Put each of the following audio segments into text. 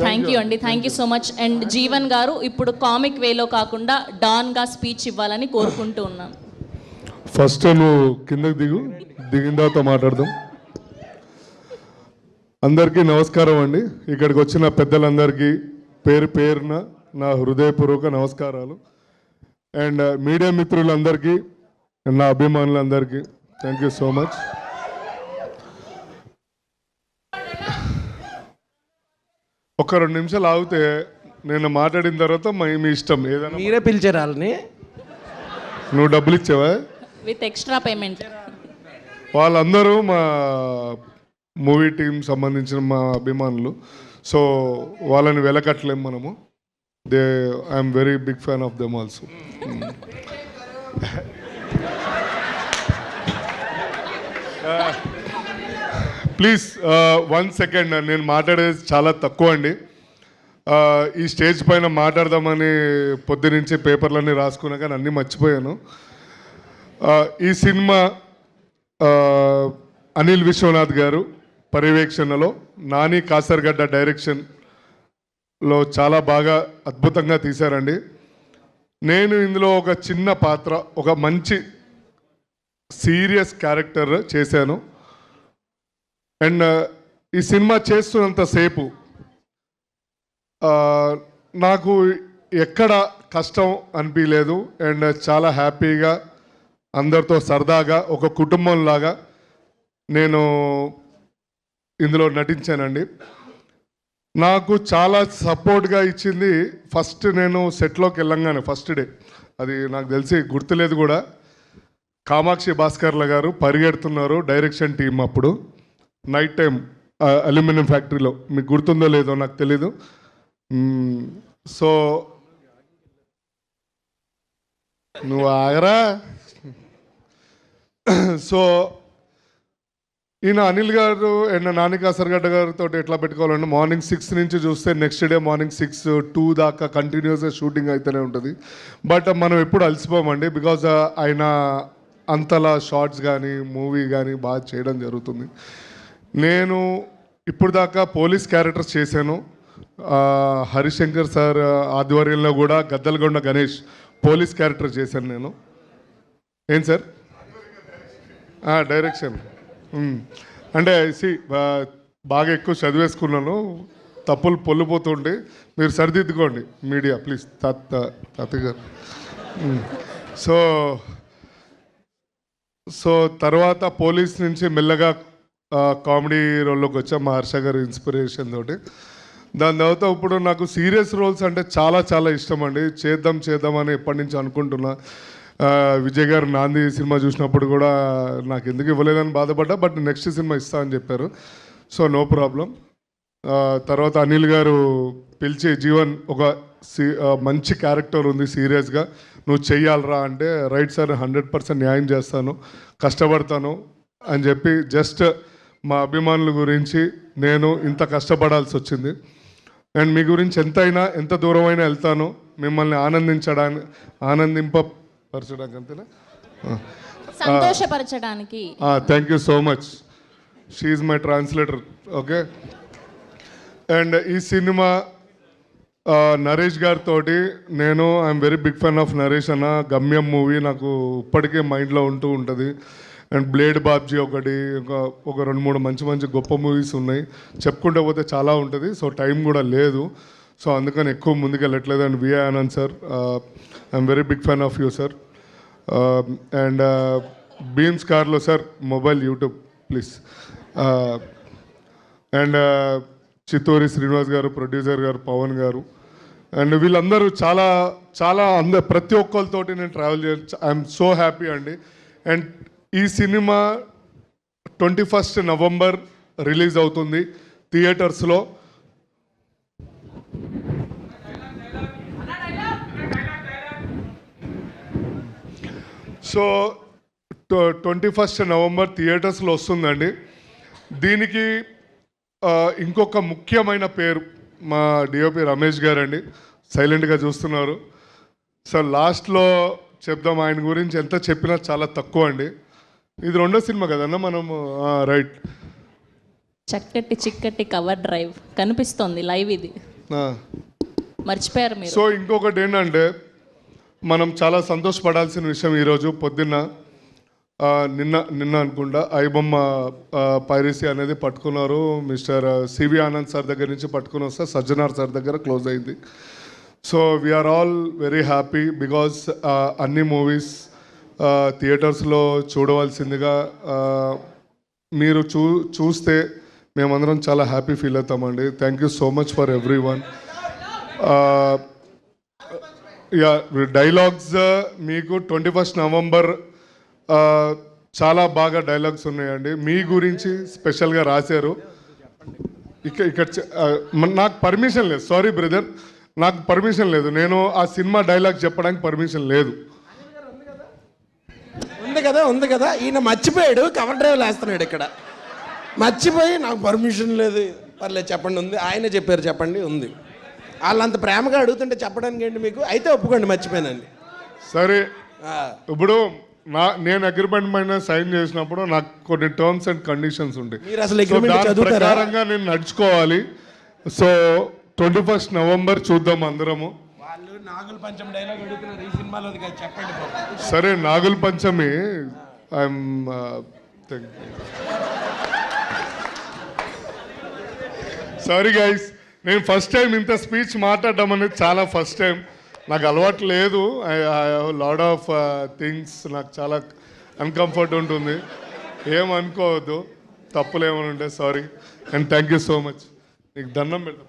Thank you అండి, thank you so much. And Jeevan గారు ఇప్పుడు కామిక్ వేలో కాకుండా డాన్గా స్పీచ్ ఇవ్వాలని కోరుకుంటూ ఉన్నాను. ఫస్ట్ నువ్వు కిందకి దిగిన తర్వాత మాట్లాడదాం. అందరికీ నమస్కారం అండి. ఇక్కడికి వచ్చిన పెద్దలందరికీ పేరు పేరున నా హృదయపూర్వక నమస్కారాలు. అండ్ మీడియా మిత్రులందరికీ, నా అభిమానులందరికీ థ్యాంక్ యూ సో మచ్. ఒక 2 నిమిషాలు ఆగితే నేను మాట్లాడిన తర్వాత మీ ఇష్టం ఏదైనా. మీరే పిలిచారు వాళ్ళని? నువ్వు డబ్బులు ఇచ్చావా? With extra payment. వాళ్ళందరూ మా మూవీ టీం సంబంధించిన మా అభిమానులు, సో వాళ్ళని వెలకట్టలేం మనము. I'm very big fan of them also. Please 1 second, నేను మాట్లాడేది చాలా తక్కువ అండి. ఈ స్టేజ్ పైన మాట్లాడదామని పొద్దునుంచి పేపర్లన్నీ రాసుకున్నా కానీ అన్నీ మర్చిపోయాను. ఈ సినిమా అనిల్ విశ్వనాథ్ గారు పర్యవేక్షణలో, నాని కాసర్గడ్డ డైరెక్షన్లో చాలా బాగా అద్భుతంగా తీశారండి. నేను ఇందులో ఒక చిన్న పాత్ర, ఒక మంచి సీరియస్ క్యారెక్టర్ చేశాను. అండ్ ఈ సినిమా చేస్తున్నంతసేపు నాకు ఎక్కడ కష్టం అనిపించలేదు. అండ్ చాలా హ్యాపీగా అందరితో సరదాగా ఒక కుటుంబంలాగా నేను ఇందులో నటించానండి. నాకు చాలా సపోర్ట్గా ఇచ్చింది ఫస్ట్ నేను సెట్లోకి వెళ్ళంగానే ఫస్ట్ డే, అది నాకు తెలిసి గుర్తులేదు కూడా, కామాక్షి భాస్కర్ల గారు పరిగెడుతున్నారు డైరెక్షన్ టీం అప్పుడు నైట్ టైం అల్యూమినియం ఫ్యాక్టరీలో. మీకు గుర్తుందో లేదో నాకు తెలీదు. సో నువ్వు ఆగరా. సో ఈయన అనిల్ గారు అండ్ నాని కాసర్గడ్డ గారితో ఎట్లా పెట్టుకోవాలంటే, మార్నింగ్ 6 నుంచి చూస్తే నెక్స్ట్ డే మార్నింగ్ 6-2 దాకా కంటిన్యూస్గా షూటింగ్ అయితేనే ఉంటుంది. బట్ మనం ఎప్పుడు అలసిపోమండి, బికాజ్ ఆయన అంతలా షార్ట్స్ కానీ మూవీ కానీ బాగా చేయడం జరుగుతుంది. నేను ఇప్పుడు దాకా పోలీస్ క్యారెక్టర్స్ చేశాను. హరిశంకర్ సార్ ఆధ్వర్యంలో కూడా గద్దలగొండ గణేష్ పోలీస్ క్యారెక్టర్ చేశాను నేను. ఏం సార్ డైరెక్షన్ అంటే బాగా ఎక్కువ చదివేసుకున్నాను, తప్పులు పొల్లిపోతుంటే మీరు సరిదిద్దుకోండి మీడియా ప్లీజ్. తాతగారు సో తర్వాత పోలీస్ నుంచి మెల్లగా కామెడీ రోల్లోకి వచ్చాం మా హర్ష గారి ఇన్స్పిరేషన్ తోటి. దాని తర్వాత ఇప్పుడు నాకు సీరియస్ రోల్స్ అంటే చాలా చాలా ఇష్టం అండి. చేద్దామని ఎప్పటి నుంచి అనుకుంటున్నా. విజయ్ గారు నాంది సినిమా చూసినప్పుడు కూడా నాకు ఎందుకు ఇవ్వలేదని బాధపడ్డా, బట్ నెక్స్ట్ సినిమా ఇస్తా అని చెప్పారు. So no problem. తర్వాత అనిల్ గారు పిలిచి, జీవన్ ఒక మంచి క్యారెక్టర్ ఉంది సీరియస్గా, నువ్వు చెయ్యాలరా అంటే, రైట్ సార్ 100% న్యాయం చేస్తాను, కష్టపడతాను అని చెప్పి, జస్ట్ మా అభిమానుల గురించి నేను ఇంత కష్టపడాల్సి వచ్చింది. అండ్ మీ గురించి ఎంత దూరమైనా వెళ్తాను, మిమ్మల్ని ఆనందింపపరచడానికి అంతేనా, సంతోషపరచడానికి. Thank you so much. She's my translator. Okay. And ఈ సినిమా నరేష్ గారితో నేను I'm very big fan of Naresh అన్న. గమ్యం మూవీ నాకు ఇప్పటికే మైండ్లో ఉంటూ ఉంటుంది. అండ్ బ్లేడ్ బాబ్జీ ఒకటి, ఒక 2-3 మంచి గొప్ప మూవీస్ ఉన్నాయి, చెప్పుకుంటూ పోతే చాలా ఉంటుంది. సో టైం కూడా లేదు, సో అందుకని ఎక్కువ ముందుకు వెళ్ళట్లేదు. And VI Anand sir, I'm very big fan of you sir. And Bheems కార్లో sir, mobile YouTube please. And Chitturi Srinivas గారు, ప్రొడ్యూసర్ గారు, పవన్ గారు, అండ్ వీళ్ళందరూ చాలా ప్రతి ఒక్కరితోటి నేను ట్రావెల్ చేయాలి. ఐఎమ్ సో హ్యాపీ అండి. అండ్ ఈ సినిమా 21 నవంబర్ రిలీజ్ అవుతుంది థియేటర్స్లో. సో 21 నవంబర్ థియేటర్స్లో వస్తుందండి. దీనికి ఇంకొక ముఖ్యమైన పేరు మా డిఓపి రమేష్ గారు అండి, సైలెంట్గా చూస్తున్నారు. సో లాస్ట్లో చెప్దాం, ఆయన గురించి ఎంత చెప్పినా చాలా తక్కువ అండి. ఇది 2వ సినిమా కదన్నా మనము, రైట్. చక్కటి చిక్కటి కవర్ డ్రైవ్ కనిపిస్తోంది లైవ్ ఇది. మర్చిపోయారు మీరు. సో ఇంకొకటి ఏంటంటే మనం చాలా సంతోషపడాల్సిన విషయం ఈరోజు పొద్దున్న నిన్న అనుకుంటా ఐబొమ్మ పైరసీ అనేది పట్టుకున్నారు. మిస్టర్ సివి ఆనంద్ సార్ దగ్గర నుంచి పట్టుకుని వస్తే సజ్జనార్ సార్ దగ్గర క్లోజ్ అయింది. So we are all very happy because అన్ని మూవీస్ థియేటర్స్లో చూడవలసిందిగా మీరు చూస్తే మేమందరం చాలా హ్యాపీ ఫీల్ అవుతామండి. Thank you so much for everyone. Dialogues మీకు 21 నవంబర్ చాలా బాగా డైలాగ్స్ ఉన్నాయండి. మీ గురించి స్పెషల్గా రాశారు. ఇక్కడ నాకు పర్మిషన్ లేదు, సారీ బ్రదర్, నాకు పర్మిషన్ లేదు. నేను ఆ సినిమా డైలాగ్ చెప్పడానికి పర్మిషన్ లేదు. ఉంది కదా ఈయన మర్చిపోయాడు, కవర్ డ్రైవ్ వేస్తున్నాడు ఇక్కడ. మర్చిపోయి నాకు పర్మిషన్ లేదు, పర్లేదు చెప్పండి, ఉంది. ఆయన చెప్పారు చెప్పండి, ఉంది. వాళ్ళంత ప్రేమగా అడుగుతుంటే చెప్పడానికి ఏంటి మీకు? అయితే ఒప్పుకోండి, మర్చిపోయానండి. సరే, ఇప్పుడు నేను అగ్రిమెంట్ పైన సైన్ చేసినప్పుడు నాకు కొన్ని టర్మ్స్ అండ్ కండిషన్స్ ఉంటాయి. మీరు అసలు అగ్రిమెంట్ చదువుతారా? ప్రకారంగా నేను నడుచుకోవాలి. సో 21 నవంబర్ చూద్దాం అందరము. వాళ్ళు నాగుల పంచమి డైలాగ్ అడుగుతున్నారు ఈ సినిమాలో, చెప్పండి. సరే, నాగుల పంచమి ఐఎమ్ సారీ గైస్, నేను ఫస్ట్ టైం ఇంత స్పీచ్ మాట్లాడడం అనేది చాలా ఫస్ట్ టైం. నాకు అలవాటు లేదు. I have lot of things. నాకు చాలా అన్కంఫర్ట్ ఉంటుంది. ఏమనుకోవద్దు, తప్పులు ఏమైనా ఉంటే sorry. And thank you so much. నీకు దండం పెడతాం.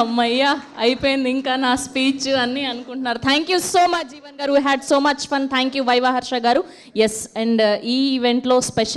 అమ్మయ్యా, అయిపోయింది ఇంకా నా స్పీచ్ అన్నీ అనుకుంటున్నారు. Thank you so much Jeevan గారు, had so much fun. Thank you Viva Harsha గారు. ఎస్, అండ్ ఈ ఈవెంట్లో స్పెషల్